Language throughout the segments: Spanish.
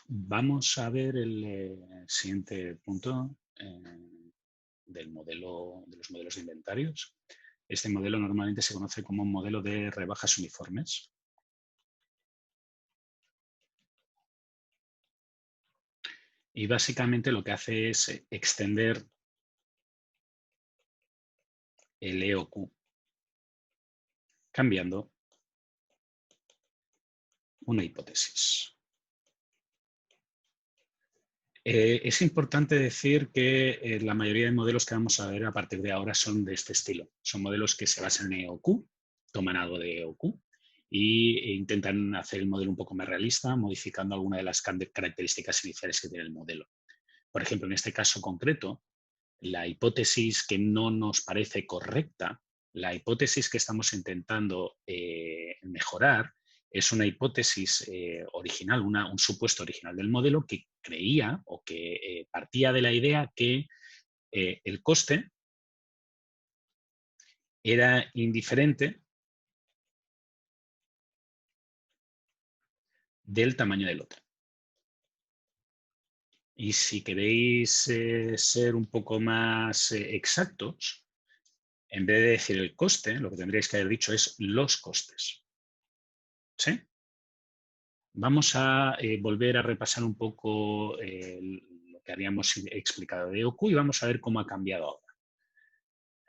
Vamos a ver el siguiente punto de los modelos de inventarios. Este modelo normalmente se conoce como un modelo de rebajas uniformes. Y básicamente lo que hace es extender el EOQ cambiando una hipótesis. Es importante decir que la mayoría de modelos que vamos a ver a partir de ahora son de este estilo. Son modelos que se basan en EOQ, toman algo de EOQ e intentan hacer el modelo un poco más realista, modificando algunas de las características iniciales que tiene el modelo. Por ejemplo, en este caso concreto, la hipótesis que no nos parece correcta, la hipótesis que estamos intentando mejorar, es una hipótesis original, un supuesto original del modelo que creía o que partía de la idea que el coste era indiferente del tamaño del lote. Y si queréis ser un poco más exactos, en vez de decir el coste, lo que tendríais que haber dicho es los costes. ¿Sí? Vamos a volver a repasar un poco lo que habíamos explicado de EOQ y vamos a ver cómo ha cambiado ahora.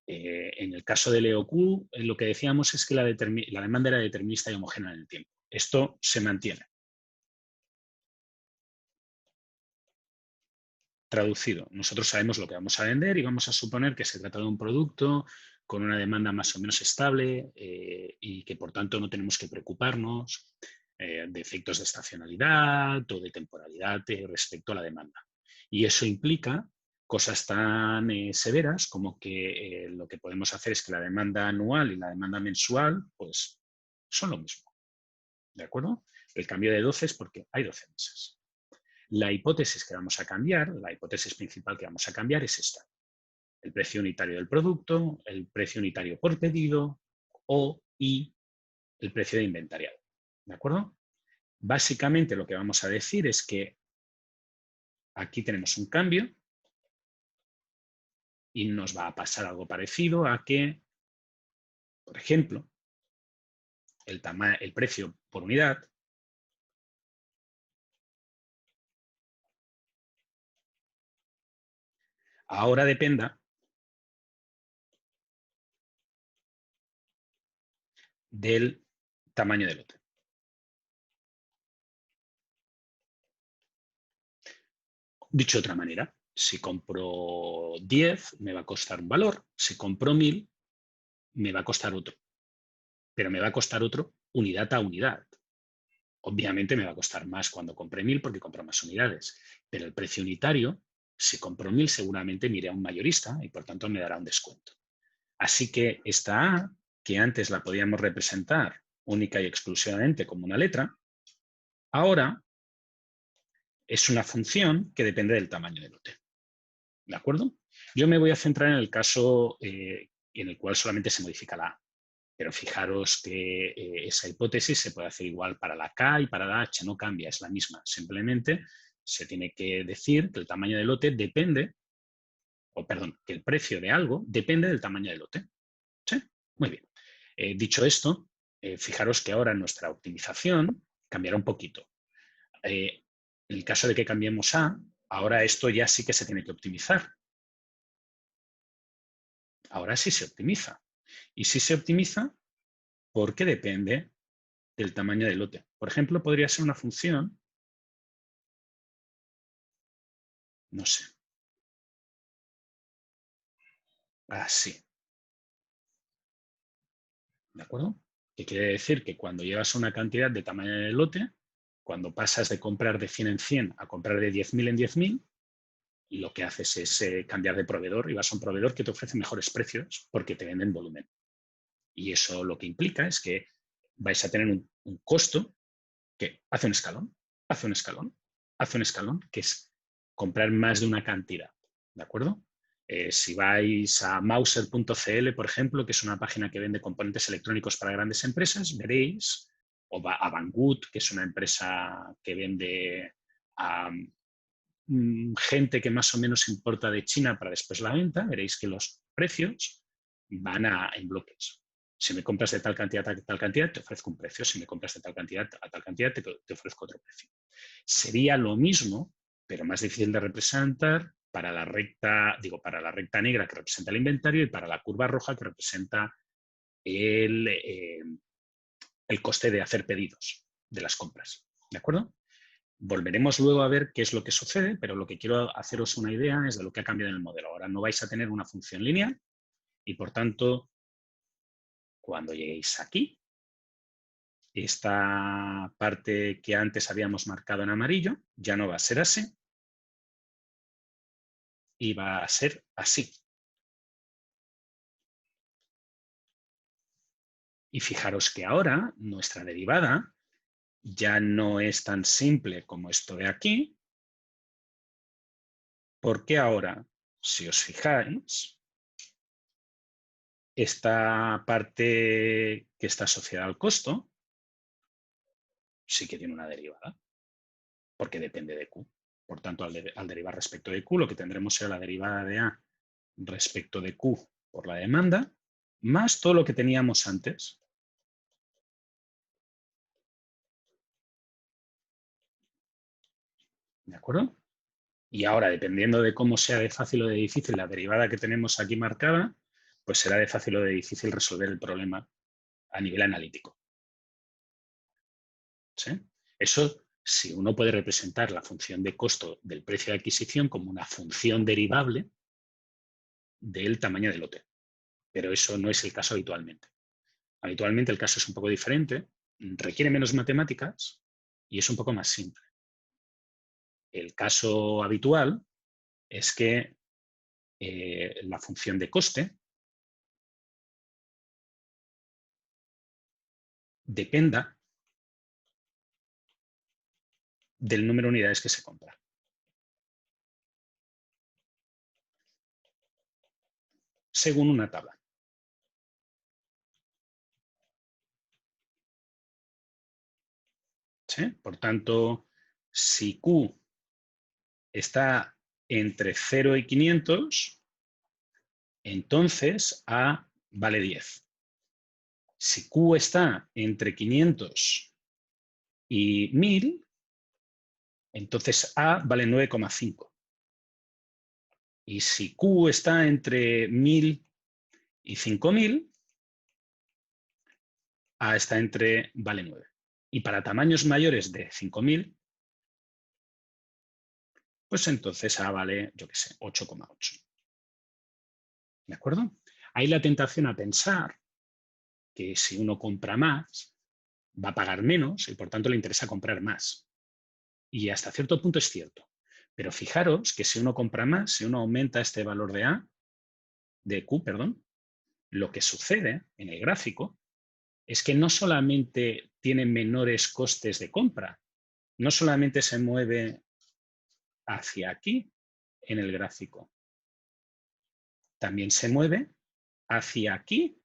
En el caso del EOQ, lo que decíamos es que la demanda era determinista y homogénea en el tiempo. Esto se mantiene. Traducido, nosotros sabemos lo que vamos a vender y vamos a suponer que se trata de un producto con una demanda más o menos estable y que por tanto no tenemos que preocuparnos de efectos de estacionalidad o de temporalidad respecto a la demanda. Y eso implica cosas tan severas como que lo que podemos hacer es que la demanda anual y la demanda mensual pues son lo mismo. ¿De acuerdo? El cambio de 12 es porque hay 12 meses. La hipótesis que vamos a cambiar, la hipótesis principal que vamos a cambiar es esta. El precio unitario del producto, el precio unitario por pedido y el precio de inventariado. ¿De acuerdo? Básicamente lo que vamos a decir es que aquí tenemos un cambio y nos va a pasar algo parecido a que, por ejemplo, el precio por unidad ahora dependa del tamaño del lote. Dicho de otra manera, si compro 10 me va a costar un valor, si compro 1000 me va a costar otro, pero me va a costar otro unidad a unidad. Obviamente me va a costar más cuando compre 1000 porque compro más unidades, pero el precio unitario, si compro 1000 seguramente me iré a un mayorista y por tanto me dará un descuento. Así que esta A, que antes la podíamos representar única y exclusivamente como una letra, ahora es una función que depende del tamaño del lote. ¿De acuerdo? Yo me voy a centrar en el caso en el cual solamente se modifica la A. Pero fijaros que esa hipótesis se puede hacer igual para la K y para la H, no cambia, es la misma. Simplemente se tiene que decir que el tamaño del lote depende, o perdón, que el precio de algo depende del tamaño del lote. ¿Sí? Muy bien. Dicho esto, fijaros que ahora nuestra optimización cambiará un poquito. En el caso de que cambiemos A, ahora esto ya sí que se tiene que optimizar. Ahora sí se optimiza. Y si se optimiza, porque depende del tamaño del lote. Por ejemplo, podría ser una función, no sé, así. ¿De acuerdo? Que quiere decir que cuando llevas una cantidad de tamaño del lote, cuando pasas de comprar de 100 en 100 a comprar de 10.000 en 10.000, lo que haces es cambiar de proveedor y vas a un proveedor que te ofrece mejores precios porque te venden volumen. Y eso lo que implica es que vais a tener un costo que hace un escalón, hace un escalón, hace un escalón, que es comprar más de una cantidad. ¿De acuerdo? Si vais a Mouser.cl, por ejemplo, que es una página que vende componentes electrónicos para grandes empresas, veréis, o a Banggood, que es una empresa que vende a gente que más o menos importa de China para después la venta, veréis que los precios van en bloques. Si me compras de tal cantidad a tal cantidad, te ofrezco un precio. Si me compras de tal cantidad a tal cantidad, te ofrezco otro precio. Sería lo mismo, pero más difícil de representar para la recta negra que representa el inventario y para la curva roja que representa el coste de hacer pedidos de las compras. ¿De acuerdo? Volveremos luego a ver qué es lo que sucede, pero lo que quiero haceros una idea es de lo que ha cambiado en el modelo. Ahora no vais a tener una función lineal y, por tanto, cuando lleguéis aquí, esta parte que antes habíamos marcado en amarillo ya no va a ser así y va a ser así. Y fijaros que ahora nuestra derivada ya no es tan simple como esto de aquí, porque ahora, si os fijáis, esta parte que está asociada al costo sí que tiene una derivada, porque depende de Q. Por tanto, al derivar respecto de Q, lo que tendremos será la derivada de A respecto de Q por la demanda, más todo lo que teníamos antes. ¿De acuerdo? Y ahora, dependiendo de cómo sea de fácil o de difícil la derivada que tenemos aquí marcada, pues será de fácil o de difícil resolver el problema a nivel analítico. ¿Sí? Eso, si uno puede representar la función de costo del precio de adquisición como una función derivable del tamaño del lote. Pero eso no es el caso habitualmente. Habitualmente el caso es un poco diferente, requiere menos matemáticas y es un poco más simple. El caso habitual es que la función de coste dependa del número de unidades que se compra. Según una tabla. ¿Sí? Por tanto, si Q está entre 0 y 500, entonces A vale 10. Si Q está entre 500 y 1000, entonces A vale 9,5. Y si Q está entre 1000 y 5000, A está entre vale 9. Y para tamaños mayores de 5000, pues entonces A vale, yo qué sé, 8,8. ¿De acuerdo? Hay la tentación a pensar que si uno compra más, va a pagar menos y por tanto le interesa comprar más. Y hasta cierto punto es cierto. Pero fijaros que si uno compra más, si uno aumenta este valor de A, de Q, perdón, lo que sucede en el gráfico es que no solamente tiene menores costes de compra, no solamente se mueve hacia aquí en el gráfico, también se mueve hacia aquí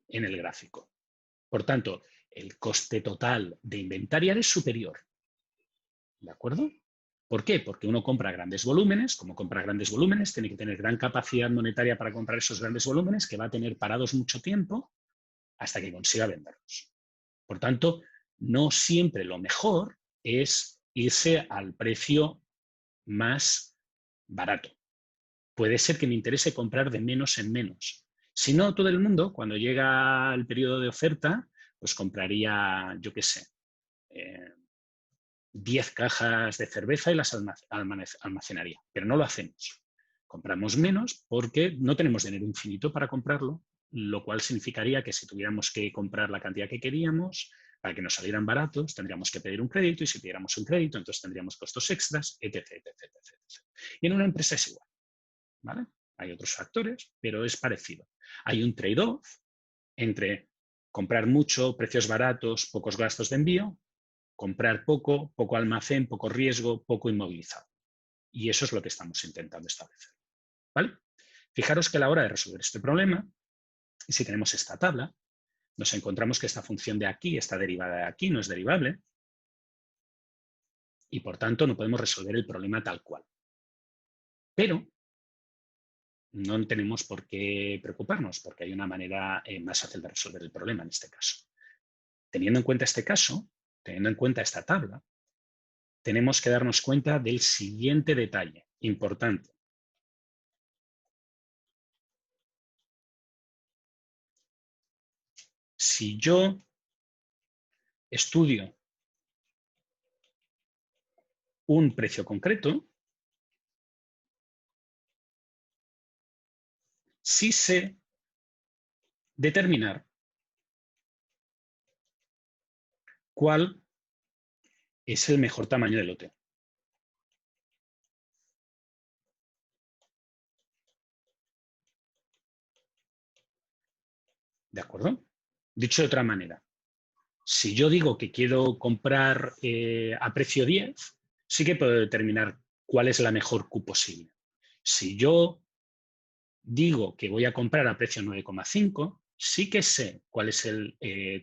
en el gráfico. Por tanto, el coste total de inventariar es superior. ¿De acuerdo? ¿Por qué? Porque uno compra grandes volúmenes. Como compra grandes volúmenes, tiene que tener gran capacidad monetaria para comprar esos grandes volúmenes, que va a tener parados mucho tiempo hasta que consiga venderlos. Por tanto, no siempre lo mejor es irse al precio más barato. Puede ser que me interese comprar de menos en menos. Si no, todo el mundo, cuando llega el periodo de oferta, pues compraría, yo qué sé, 10 cajas de cerveza y las almacenaría. Pero no lo hacemos. Compramos menos porque no tenemos dinero infinito para comprarlo, lo cual significaría que si tuviéramos que comprar la cantidad que queríamos, para que nos salieran baratos, tendríamos que pedir un crédito y si pidiéramos un crédito, entonces tendríamos costos extras, etc, etc, etc. Y en una empresa es igual. ¿Vale? Hay otros factores, pero es parecido. Hay un trade-off entre comprar mucho, precios baratos, pocos gastos de envío, comprar poco, poco almacén, poco riesgo, poco inmovilizado. Y eso es lo que estamos intentando establecer. ¿Vale? Fijaros que a la hora de resolver este problema, y si tenemos esta tabla, nos encontramos que esta función de aquí, esta derivada de aquí, no es derivable. y por tanto no podemos resolver el problema tal cual. Pero no tenemos por qué preocuparnos porque hay una manera más fácil de resolver el problema en este caso. Teniendo en cuenta este caso, teniendo en cuenta esta tabla, tenemos que darnos cuenta del siguiente detalle importante. Si yo estudio un precio concreto, sí sé determinar cuál es el mejor tamaño de lote. ¿De acuerdo? Dicho de otra manera, si yo digo que quiero comprar a precio 10, sí que puedo determinar cuál es la mejor Q posible. Si yo digo que voy a comprar a precio 9,5, sí que sé cuál es el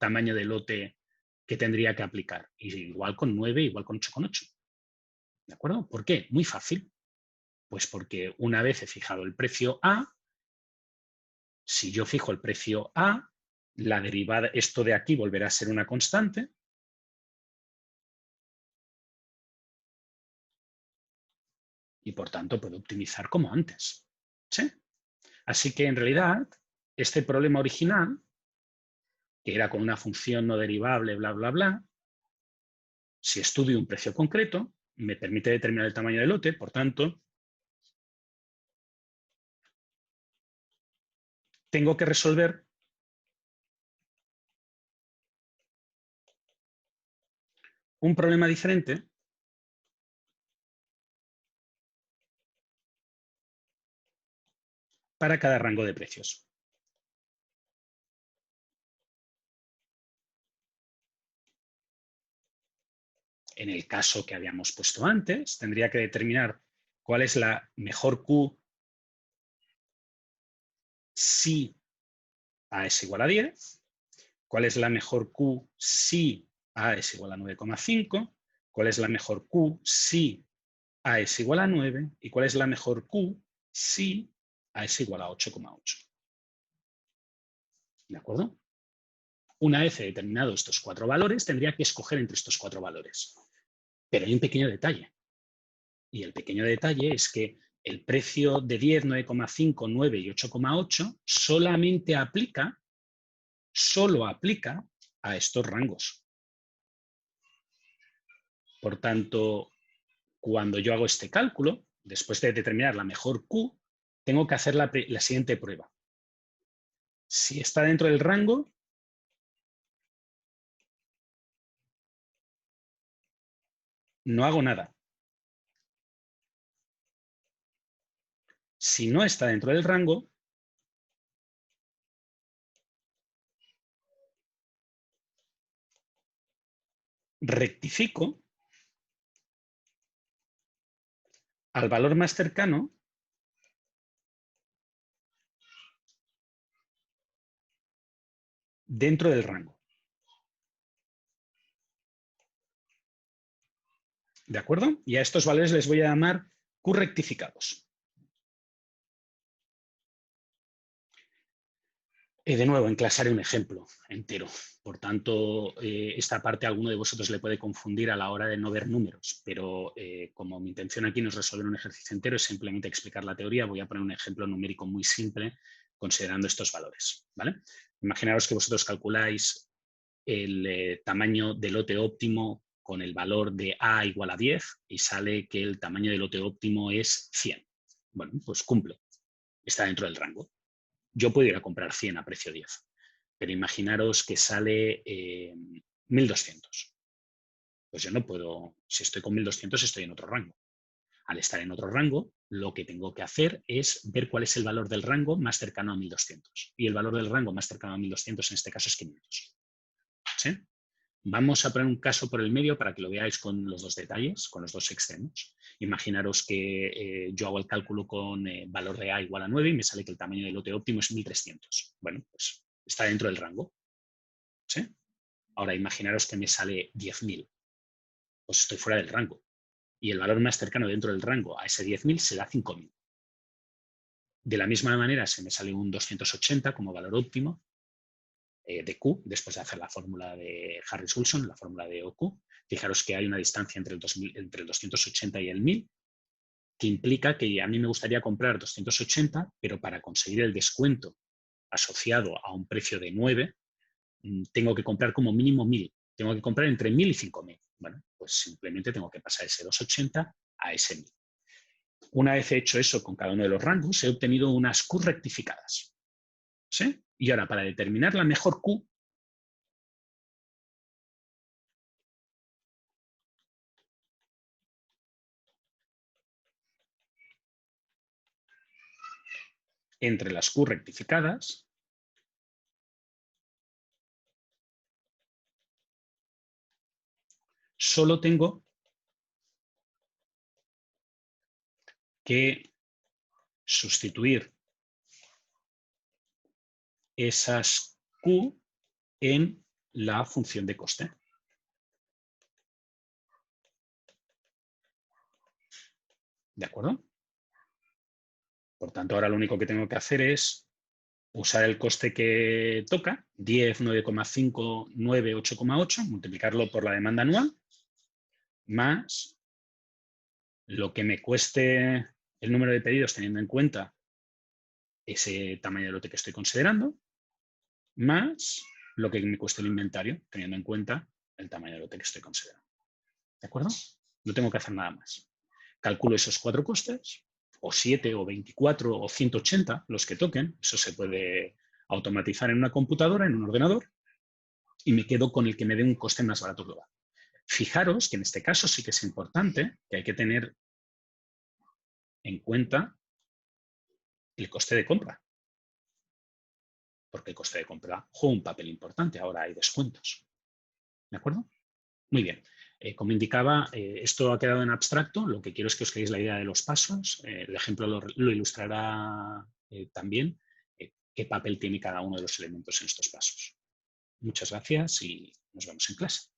tamaño de lote que tendría que aplicar. Igual con 9, igual con 8,8. ¿De acuerdo? ¿Por qué? Muy fácil. Pues porque una vez he fijado el precio A, si yo fijo el precio A, la derivada, esto de aquí volverá a ser una constante. Y por tanto puedo optimizar como antes. ¿Sí? Así que en realidad, este problema original, que era con una función no derivable, bla, bla, bla, si estudio un precio concreto, me permite determinar el tamaño del lote, por tanto, tengo que resolver un problema diferente para cada rango de precios. En el caso que habíamos puesto antes, tendría que determinar cuál es la mejor Q si A es igual a 10, cuál es la mejor Q si A es igual a 9,5, cuál es la mejor Q si A es igual a 9 y cuál es la mejor Q si A es igual a 8,8. ¿De acuerdo? Una vez he determinado estos 4 valores, tendría que escoger entre estos 4 valores. Pero hay un pequeño detalle. Y el pequeño detalle es que el precio de 10, 9,5, 9 y 8,8 solo aplica a estos rangos. Por tanto, cuando yo hago este cálculo, después de determinar la mejor Q, tengo que hacer la siguiente prueba. Si está dentro del rango, no hago nada. Si no está dentro del rango, rectifico al valor más cercano dentro del rango. ¿De acuerdo? Y a estos valores les voy a llamar Q rectificados. De nuevo, en clase haré un ejemplo entero. Por tanto, esta parte a alguno de vosotros le puede confundir a la hora de no ver números, pero como mi intención aquí no es resolver un ejercicio entero, es simplemente explicar la teoría, voy a poner un ejemplo numérico muy simple considerando estos valores. ¿Vale? Imaginaros que vosotros calculáis el tamaño del lote óptimo con el valor de A igual a 10 y sale que el tamaño del lote óptimo es 100. Bueno, pues cumple, está dentro del rango. Yo puedo ir a comprar 100 a precio 10, pero imaginaros que sale 1.200. Pues yo no puedo, si estoy con 1.200 estoy en otro rango. Al estar en otro rango, lo que tengo que hacer es ver cuál es el valor del rango más cercano a 1.200. Y el valor del rango más cercano a 1.200 en este caso es 500. ¿Sí? Vamos a poner un caso por el medio para que lo veáis con los dos detalles, con los dos extremos. Imaginaros que yo hago el cálculo con valor de A igual a 9 y me sale que el tamaño del lote óptimo es 1.300. Bueno, pues está dentro del rango. ¿Sí? Ahora imaginaros que me sale 10.000. Pues estoy fuera del rango. y el valor más cercano dentro del rango a ese 10.000 será 5.000. De la misma manera, se me sale un 280 como valor óptimo de Q, después de hacer la fórmula de Harris-Wilson, la fórmula de OQ. Fijaros que hay una distancia entre el 280 y el 1000, que implica que a mí me gustaría comprar 280, pero para conseguir el descuento asociado a un precio de 9, tengo que comprar como mínimo 1000. Tengo que comprar entre 1000 y 5000. Bueno, pues simplemente tengo que pasar ese 280 a ese 1000. Una vez hecho eso con cada uno de los rangos, he obtenido unas Q rectificadas. ¿Sí? Y ahora, para determinar la mejor Q, entre las Q rectificadas, solo tengo que sustituir esas Q en la función de coste. ¿De acuerdo? Por tanto, ahora lo único que tengo que hacer es usar el coste que toca, 10, 9,5, 9, 8,8, multiplicarlo por la demanda anual, más lo que me cueste el número de pedidos teniendo en cuenta ese tamaño de lote que estoy considerando, más lo que me cueste el inventario teniendo en cuenta el tamaño de lote que estoy considerando. ¿De acuerdo? No tengo que hacer nada más. Calculo esos 4 costes, o 7, o 24, o 180, los que toquen. Eso se puede automatizar en una computadora, en un ordenador, y me quedo con el que me dé un coste más barato global. Fijaros que en este caso sí que es importante que hay que tener en cuenta el coste de compra, porque el coste de compra juega un papel importante. Ahora hay descuentos. ¿De acuerdo? Muy bien. Como indicaba, esto ha quedado en abstracto. Lo que quiero es que os quedéis la idea de los pasos. El ejemplo lo ilustrará también qué papel tiene cada uno de los elementos en estos pasos. Muchas gracias y nos vemos en clase.